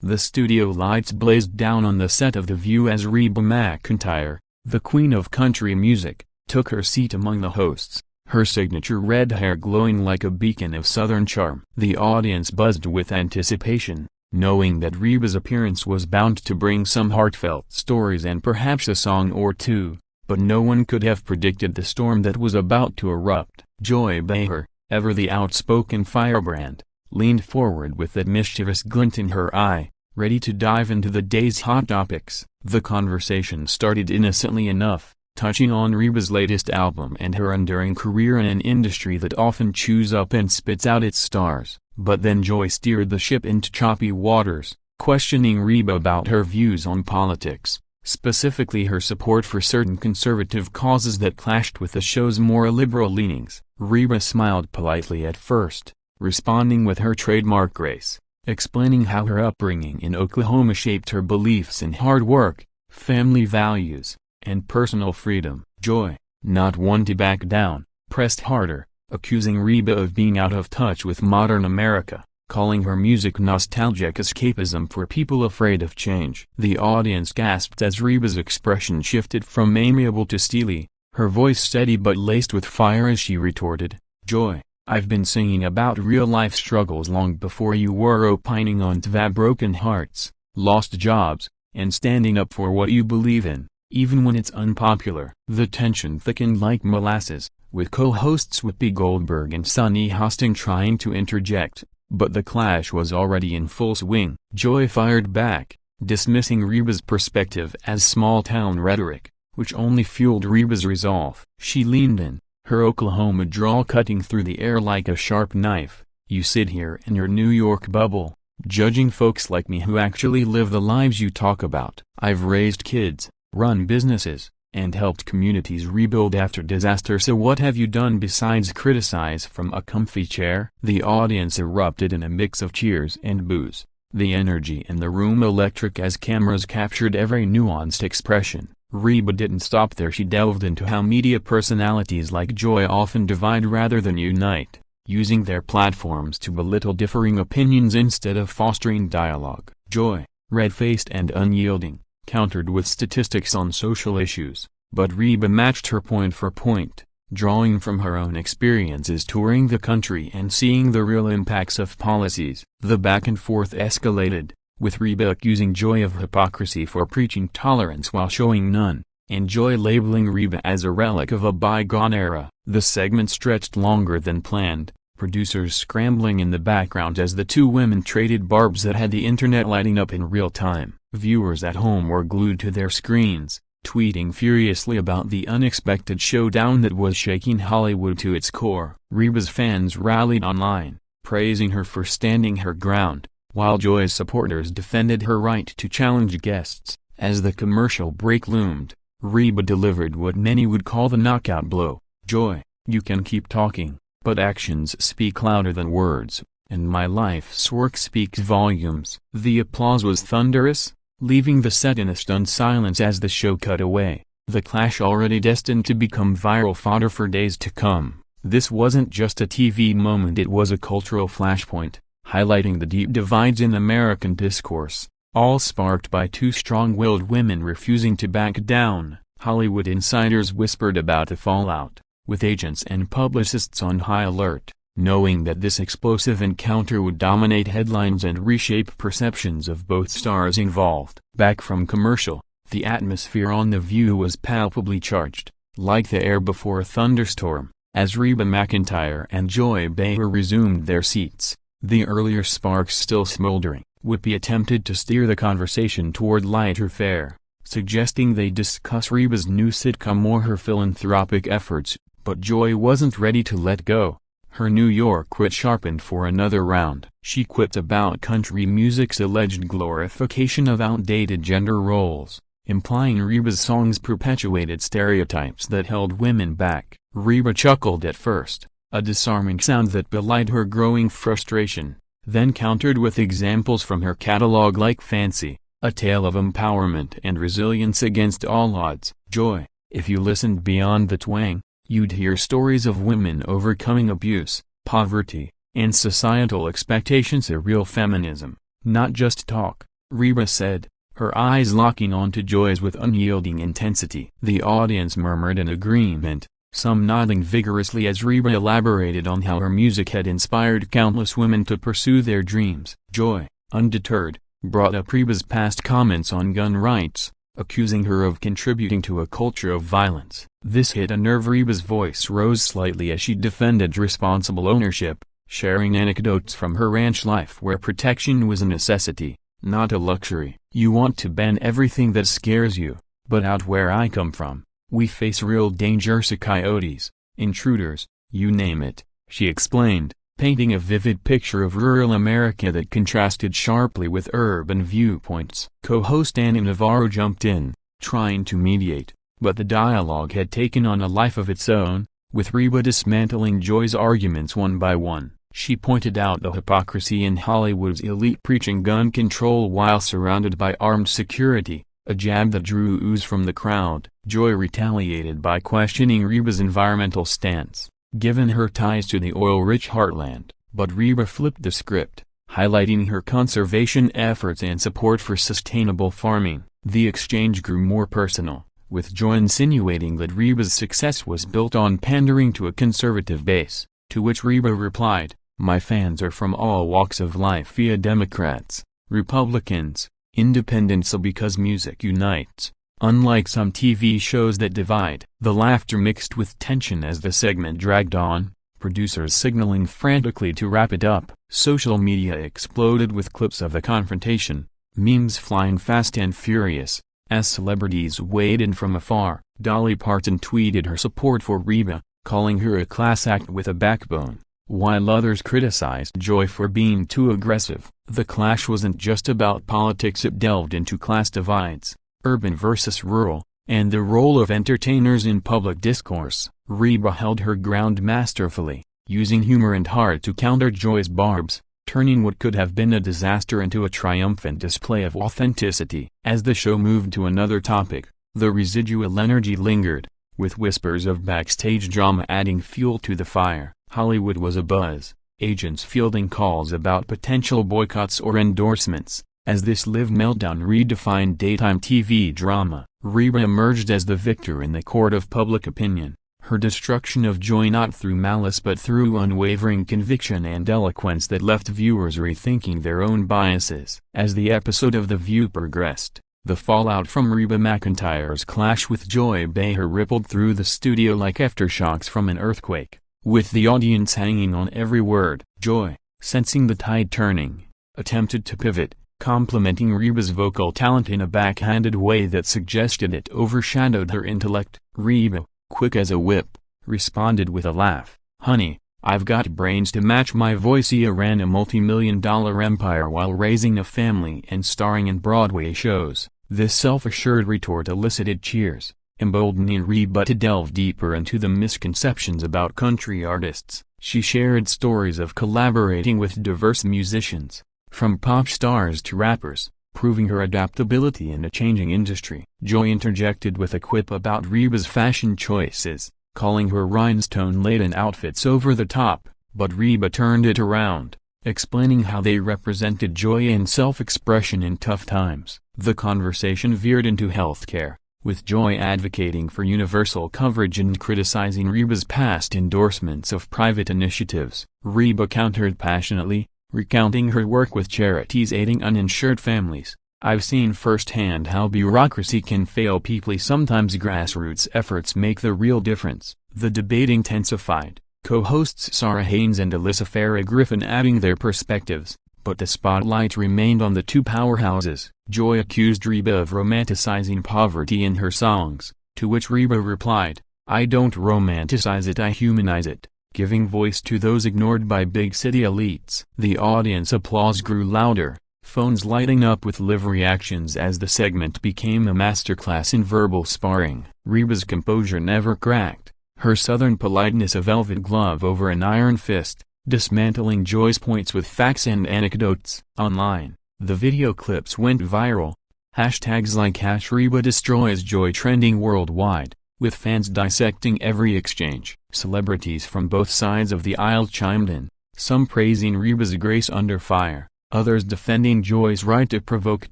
The studio lights blazed down on the set of The View as Reba McEntire, the queen of country music, took her seat among the hosts, her signature red hair glowing like a beacon of southern charm. The audience buzzed with anticipation, knowing that Reba's appearance was bound to bring some heartfelt stories and perhaps a song or two, but no one could have predicted the storm that was about to erupt. Joy Behar, ever the outspoken firebrand, leaned forward with that mischievous glint in her eye, ready to dive into the day's hot topics. The conversation started innocently enough, touching on Reba's latest album and her enduring career in an industry that often chews up and spits out its stars. But then Joy steered the ship into choppy waters, questioning Reba about her views on politics, specifically her support for certain conservative causes that clashed with the show's more liberal leanings. Reba smiled politely at first, responding with her trademark grace, explaining how her upbringing in Oklahoma shaped her beliefs in hard work, family values, and personal freedom. Joy, not one to back down, pressed harder, accusing Reba of being out of touch with modern America, calling her music nostalgic escapism for people afraid of change. The audience gasped as Reba's expression shifted from amiable to steely, her voice steady but laced with fire as she retorted, "Joy, I've been singing about real-life struggles long before you were opining on broken hearts, lost jobs, and standing up for what you believe in, even when it's unpopular." The tension thickened like molasses, with co-hosts Whoopi Goldberg and Sunny Hostin trying to interject, but the clash was already in full swing. Joy fired back, dismissing Reba's perspective as small-town rhetoric, which only fueled Reba's resolve. She leaned in, her Oklahoma drawl cutting through the air like a sharp knife. "You sit here in your New York bubble, judging folks like me who actually live the lives you talk about. I've raised kids, run businesses, and helped communities rebuild after disaster, so what have you done besides criticize from a comfy chair?" The audience erupted in a mix of cheers and boos, the energy in the room electric as cameras captured every nuanced expression. Reba didn't stop there. She delved into how media personalities like Joy often divide rather than unite, using their platforms to belittle differing opinions instead of fostering dialogue. Joy, red-faced and unyielding, countered with statistics on social issues, but Reba matched her point for point, drawing from her own experiences touring the country and seeing the real impacts of policies. The back and forth escalated, with Reba accusing Joy of hypocrisy for preaching tolerance while showing none, and Joy labeling Reba as a relic of a bygone era. The segment stretched longer than planned, producers scrambling in the background as the two women traded barbs that had the internet lighting up in real time. Viewers at home were glued to their screens, tweeting furiously about the unexpected showdown that was shaking Hollywood to its core. Reba's fans rallied online, praising her for standing her ground, while Joy's supporters defended her right to challenge guests. As the commercial break loomed, Reba delivered what many would call the knockout blow. "Joy, you can keep talking, but actions speak louder than words, and my life's work speaks volumes." The applause was thunderous, leaving the set in a stunned silence as the show cut away, the clash already destined to become viral fodder for days to come. This wasn't just a TV moment, it was a cultural flashpoint, highlighting the deep divides in American discourse, all sparked by two strong-willed women refusing to back down. Hollywood insiders whispered about the fallout, with agents and publicists on high alert, knowing that this explosive encounter would dominate headlines and reshape perceptions of both stars involved. Back from commercial, the atmosphere on The View was palpably charged, like the air before a thunderstorm, as Reba McEntire and Joy Behar resumed their seats, the earlier sparks still smoldering. Whoopi attempted to steer the conversation toward lighter fare, suggesting they discuss Reba's new sitcom or her philanthropic efforts, but Joy wasn't ready to let go. Her New York wit sharpened for another round. She quipped about country music's alleged glorification of outdated gender roles, implying Reba's songs perpetuated stereotypes that held women back. Reba chuckled at first, a disarming sound that belied her growing frustration, then countered with examples from her catalog like Fancy, a tale of empowerment and resilience against all odds. "Joy, if you listened beyond the twang, you'd hear stories of women overcoming abuse, poverty, and societal expectations, a real feminism, not just talk." Reba said, her eyes locking onto Joy's with unyielding intensity. The audience murmured in agreement, some nodding vigorously as Reba elaborated on how her music had inspired countless women to pursue their dreams. Joy, undeterred, brought up Reba's past comments on gun rights, accusing her of contributing to a culture of violence. This hit a nerve. Reba's voice rose slightly as she defended responsible ownership, sharing anecdotes from her ranch life where protection was a necessity, not a luxury. You want to ban everything that scares you, but out where I come from, we face real dangers, coyotes, intruders, you name it, she explained, painting a vivid picture of rural America that contrasted sharply with urban viewpoints. Co-host Annie Navarro jumped in, trying to mediate, but the dialogue had taken on a life of its own, with Reba dismantling Joy's arguments one by one. She pointed out the hypocrisy in Hollywood's elite preaching gun control while surrounded by armed security, a jab that drew ooze from the crowd. Joy retaliated by questioning Reba's environmental stance, given her ties to the oil-rich heartland, but Reba flipped the script, highlighting her conservation efforts and support for sustainable farming. The exchange grew more personal, with Joy insinuating that Reba's success was built on pandering to a conservative base, to which Reba replied, "My fans are from all walks of life via Democrats, Republicans, Independents, because music unites, unlike some TV shows that divide." The laughter mixed with tension as the segment dragged on, producers signaling frantically to wrap it up. Social media exploded with clips of the confrontation, memes flying fast and furious, as celebrities weighed in from afar. Dolly Parton tweeted her support for Reba, calling her a class act with a backbone, while others criticized Joy for being too aggressive. The clash wasn't just about politics, it delved into class divides, urban versus rural, and the role of entertainers in public discourse. Reba held her ground masterfully, using humor and heart to counter Joy's barbs, turning what could have been a disaster into a triumphant display of authenticity. As the show moved to another topic, the residual energy lingered, with whispers of backstage drama adding fuel to the fire. Hollywood was abuzz, agents fielding calls about potential boycotts or endorsements, as this live meltdown redefined daytime TV drama. Reba emerged as the victor in the court of public opinion, her destruction of Joy not through malice but through unwavering conviction and eloquence that left viewers rethinking their own biases. As the episode of The View progressed, the fallout from Reba McEntire's clash with Joy Behar rippled through the studio like aftershocks from an earthquake, with the audience hanging on every word. Joy, sensing the tide turning, attempted to pivot, complimenting Reba's vocal talent in a backhanded way that suggested it overshadowed her intellect. Reba, quick as a whip, responded with a laugh, "Honey, I've got brains to match my voice." He ran a multi-million-dollar empire while raising a family and starring in Broadway shows. This self-assured retort elicited cheers, emboldening Reba to delve deeper into the misconceptions about country artists. She shared stories of collaborating with diverse musicians, from pop stars to rappers, proving her adaptability in a changing industry. Joy interjected with a quip about Reba's fashion choices, calling her rhinestone-laden outfits over the top, but Reba turned it around, explaining how they represented joy and self-expression in tough times. The conversation veered into healthcare, with Joy advocating for universal coverage and criticizing Reba's past endorsements of private initiatives. Reba countered passionately, recounting her work with charities aiding uninsured families. "I've seen firsthand how bureaucracy can fail people. Sometimes grassroots efforts make the real difference." The debate intensified, co-hosts Sarah Haynes and Alyssa Farah Griffin adding their perspectives, but the spotlight remained on the two powerhouses. Joy accused Reba of romanticizing poverty in her songs, to which Reba replied, "I don't romanticize it, I humanize it," giving voice to those ignored by big city elites. The audience applause grew louder, phones lighting up with live reactions as the segment became a masterclass in verbal sparring. Reba's composure never cracked, her southern politeness a velvet glove over an iron fist, dismantling Joy's points with facts and anecdotes. Online, the video clips went viral, hashtags like #RebaDestroysJoy trending worldwide, with fans dissecting every exchange. Celebrities from both sides of the aisle chimed in, some praising Reba's grace under fire, others defending Joy's right to provoke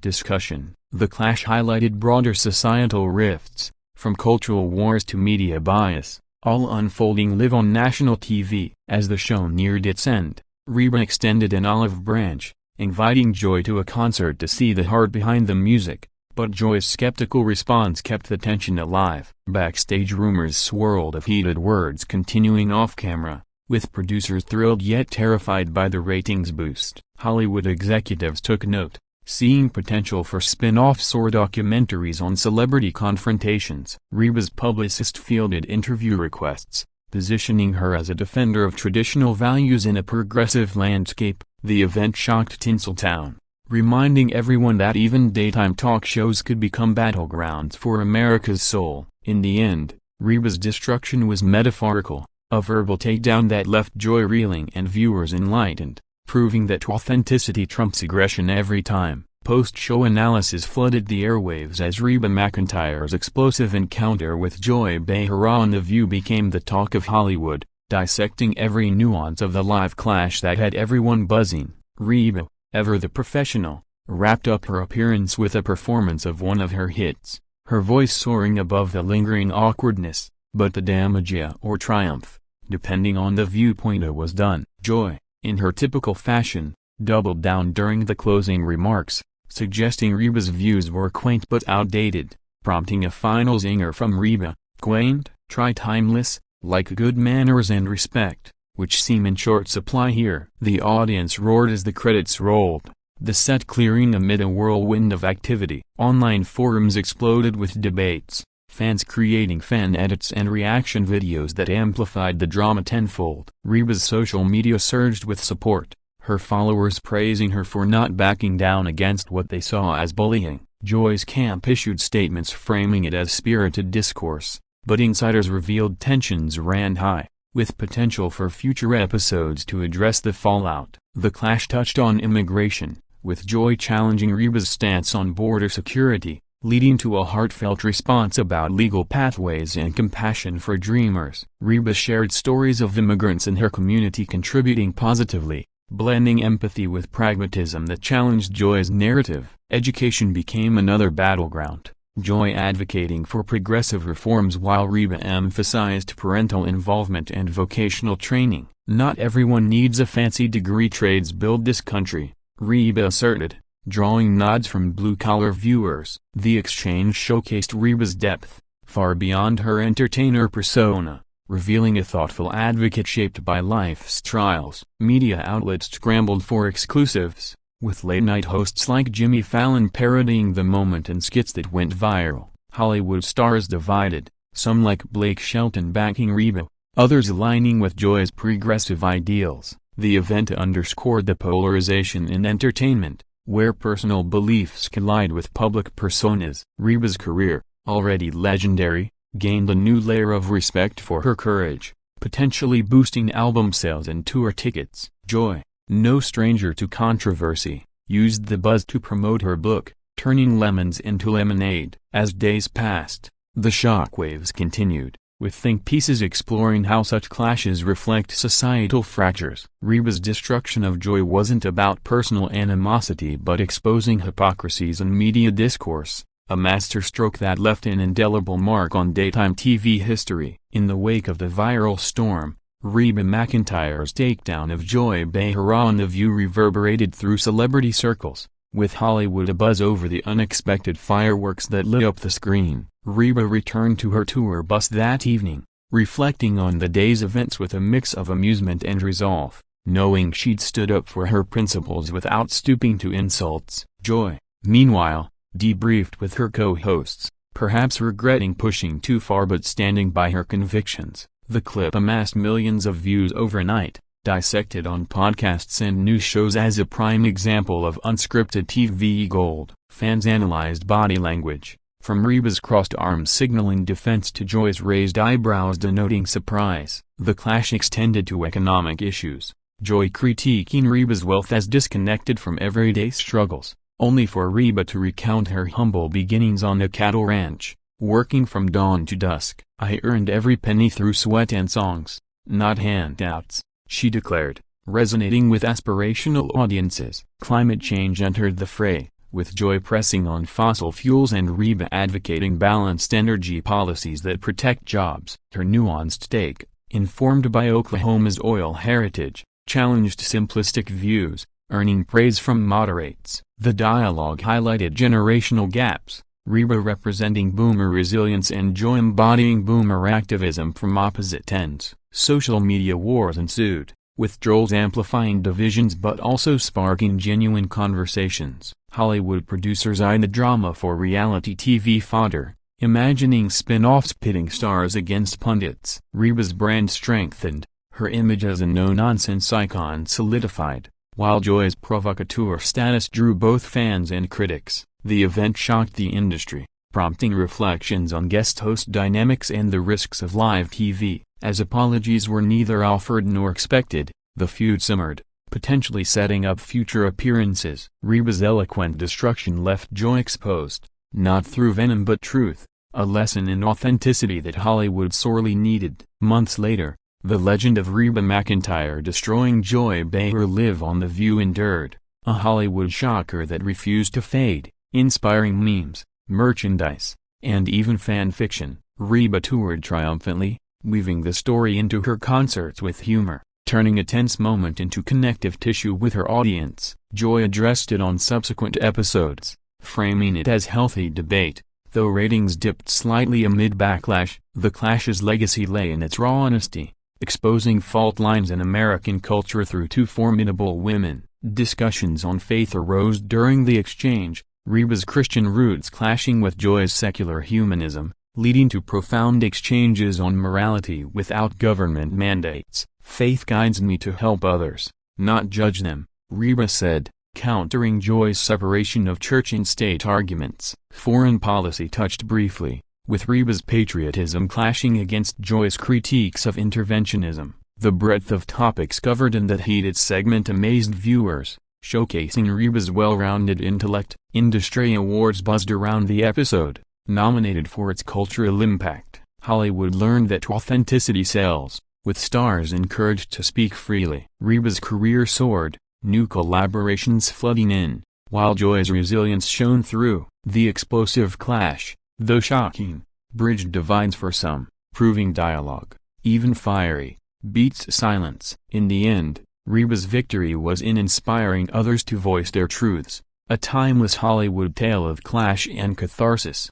discussion. The clash highlighted broader societal rifts, from cultural wars to media bias, all unfolding live on national TV. As the show neared its end, Reba extended an olive branch, inviting Joy to a concert to see the heart behind the music, but Joy's skeptical response kept the tension alive. Backstage rumors swirled of heated words continuing off-camera, with producers thrilled yet terrified by the ratings boost. Hollywood executives took note, seeing potential for spin-offs or documentaries on celebrity confrontations. Reba's publicist fielded interview requests, positioning her as a defender of traditional values in a progressive landscape. The event shocked Tinseltown, reminding everyone that even daytime talk shows could become battlegrounds for America's soul. In the end, Reba's destruction was metaphorical, a verbal takedown that left Joy reeling and viewers enlightened, proving that authenticity trumps aggression every time. Post-show analysis flooded the airwaves as Reba McEntire's explosive encounter with Joy Behar on The View became the talk of Hollywood, dissecting every nuance of the live clash that had everyone buzzing. Reba, ever the professional, wrapped up her appearance with a performance of one of her hits, her voice soaring above the lingering awkwardness, but the damage or triumph, depending on the viewpoint, was done. Joy, in her typical fashion, doubled down during the closing remarks, suggesting Reba's views were quaint but outdated, prompting a final zinger from Reba: quaint, try timeless, like good manners and respect, which seem in short supply here. The audience roared as the credits rolled, the set clearing amid a whirlwind of activity. Online forums exploded with debates, fans creating fan edits and reaction videos that amplified the drama tenfold. Reba's social media surged with support, her followers praising her for not backing down against what they saw as bullying. Joy's camp issued statements framing it as spirited discourse, but insiders revealed tensions ran high, with potential for future episodes to address the fallout. The clash touched on immigration, with Joy challenging Reba's stance on border security, leading to a heartfelt response about legal pathways and compassion for dreamers. Reba shared stories of immigrants in her community contributing positively, blending empathy with pragmatism that challenged Joy's narrative. Education became another battleground, Joy advocating for progressive reforms while Reba emphasized parental involvement and vocational training. Not everyone needs a fancy degree. Trades build this country, Reba asserted, drawing nods from blue-collar viewers. The exchange showcased Reba's depth, far beyond her entertainer persona, revealing a thoughtful advocate shaped by life's trials. Media outlets scrambled for exclusives, with late-night hosts like Jimmy Fallon parodying the moment in skits that went viral. Hollywood stars divided, some like Blake Shelton backing Reba, others aligning with Joy's progressive ideals. The event underscored the polarization in entertainment, where personal beliefs collide with public personas. Reba's career, already legendary, gained a new layer of respect for her courage, potentially boosting album sales and tour tickets. Joy, no stranger to controversy, used the buzz to promote her book, Turning Lemons into Lemonade. As days passed, the shockwaves continued, with think pieces exploring how such clashes reflect societal fractures. Reba's destruction of Joy wasn't about personal animosity but exposing hypocrisies in media discourse, a masterstroke that left an indelible mark on daytime TV history. In the wake of the viral storm, Reba McEntire's takedown of Joy Behar on The View reverberated through celebrity circles, with Hollywood abuzz over the unexpected fireworks that lit up the screen. Reba returned to her tour bus that evening, reflecting on the day's events with a mix of amusement and resolve, knowing she'd stood up for her principles without stooping to insults. Joy, meanwhile, debriefed with her co-hosts, perhaps regretting pushing too far but standing by her convictions. The clip amassed millions of views overnight, dissected on podcasts and news shows as a prime example of unscripted TV gold. Fans analyzed body language, from Reba's crossed arms signaling defense to Joy's raised eyebrows denoting surprise. The clash extended to economic issues, Joy critiquing Reba's wealth as disconnected from everyday struggles, only for Reba to recount her humble beginnings on a cattle ranch, working from dawn to dusk. "I earned every penny through sweat and songs, not handouts," she declared, resonating with aspirational audiences. Climate change entered the fray, with Joy pressing on fossil fuels and Reba advocating balanced energy policies that protect jobs. Her nuanced take, informed by Oklahoma's oil heritage, challenged simplistic views, earning praise from moderates. The dialogue highlighted generational gaps, Reba representing boomer resilience and Joy embodying boomer activism from opposite ends. Social media wars ensued, with trolls amplifying divisions but also sparking genuine conversations. Hollywood producers eyed the drama for reality TV fodder, imagining spin-offs pitting stars against pundits. Reba's brand strengthened, her image as a no-nonsense icon solidified, while Joy's provocateur status drew both fans and critics. The event shocked the industry, prompting reflections on guest host dynamics and the risks of live TV. As apologies were neither offered nor expected, the feud simmered, potentially setting up future appearances. Reba's eloquent destruction left Joy exposed, not through venom but truth, a lesson in authenticity that Hollywood sorely needed. Months later, the legend of Reba McEntire destroying Joy Behar live on. The View endured, a Hollywood shocker that refused to fade, inspiring memes, merchandise, and even fan fiction. Reba toured triumphantly, weaving the story into her concerts with humor, turning a tense moment into connective tissue with her audience. Joy addressed it on subsequent episodes, framing it as healthy debate, though ratings dipped slightly amid backlash. The Clash's legacy lay in its raw honesty, exposing fault lines in American culture through two formidable women. Discussions on faith arose during the exchange, Reba's Christian roots clashing with Joy's secular humanism, leading to profound exchanges on morality without government mandates. "Faith guides me to help others, not judge them," Reba said, countering Joy's separation of church and state arguments. Foreign policy touched briefly, with Reba's patriotism clashing against Joy's critiques of interventionism. The breadth of topics covered in that heated segment amazed viewers, showcasing Reba's well-rounded intellect. Industry awards buzzed around the episode, nominated for its cultural impact. Hollywood learned that authenticity sells, with stars encouraged to speak freely. Reba's career soared, new collaborations flooding in, while Joy's resilience shone through. The explosive clash, though shocking, bridged divides for some, proving dialogue, even fiery, beats silence. In the end, Reba's victory was in inspiring others to voice their truths, a timeless Hollywood tale of clash and catharsis.